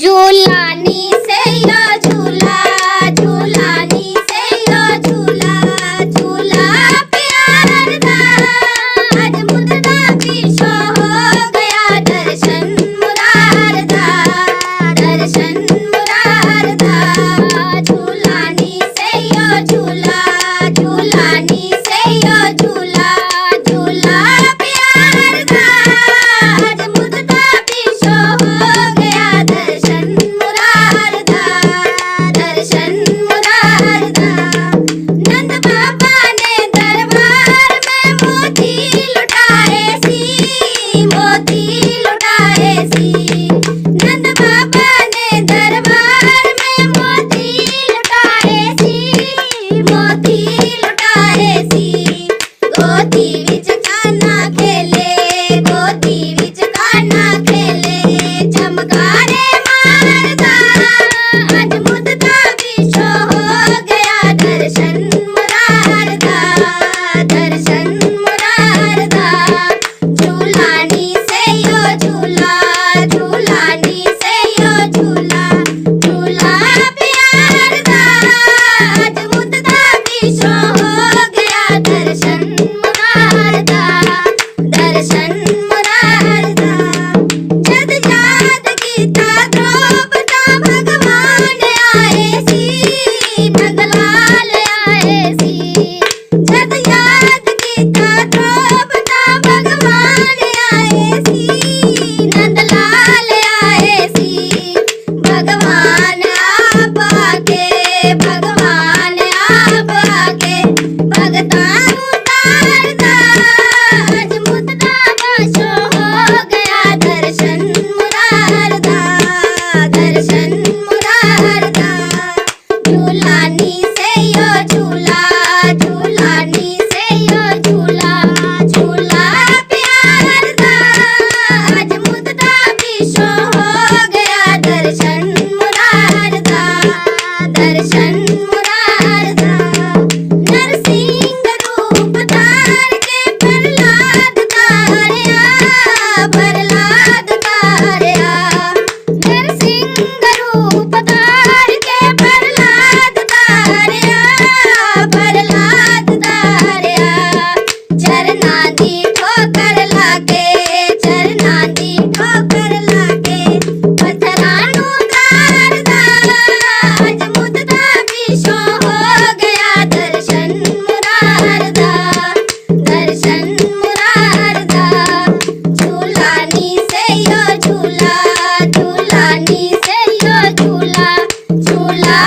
झूलानी से यो झूला, झूलानी से यो झूला, झूला प्यार दा आज मुद्दा पीछो हो गया दर्शन मुरार दा, दर्शन मुरार दा। झूलानी से यो झूला, झूलानी से यो झूला, झूला प्यार दा आज मुद्दा पीछो हो गया दर्शन मुरार दा, दर्शन मुरार दा। नंद बाबा ने दरबार में मोती लुटाए सी, मोती लुटाए सी। नंद बाबा ने दरबार में मोती लुटाए सी, मोती लुटाए सी। गोदी विच कान्हा खेले, गोदी विच कान्हा खेले, चमकारे मारदा आज मुद्दा पीछो हो गया दर्शन मुरार दा, दर्शन मुरार दा। झूलानी से यो झूला, झूलानी से यो झूला, झूला प्यार दा आज मुद्दा पीछो हो गया दर्शन मुरार दा, दर्शन मुरार दा। जद याद कीता द्रौपदा भगवान आए सी, भगलाल आए सी। जद याद कीता द्रौपदा भगवान आए सी, नंदलाल आए सी। भगवान आप आके, भगवान आप आके भगतां नूं तारदा आज मुद्दा पीछो हो गया दर्शन मुरार दा, दर्शन मुरार दा। झूलानी से यो झूला, झूलानी से यो झूला, झूला प्यार दा आज मुद्दा पीछो हो गया दर्शन मुरार दा, दर्शन मुरार दा। नरसिंह रूप धार के प्रहलाद तारया, प्रहलाद तारया। नरसिंह रूप धार के प्रहलाद तारया, प्रहलाद तारया। चरना दी ठोकर लागे, चरना दी ठोकर लागे पत्थरां नूं तारदा आज मुद्दा पीछो हो गया दर्शन मुरार दा, दर्शन मुरार दा। झूलानी से यो झूला, झूलानी से यो झूला, झूला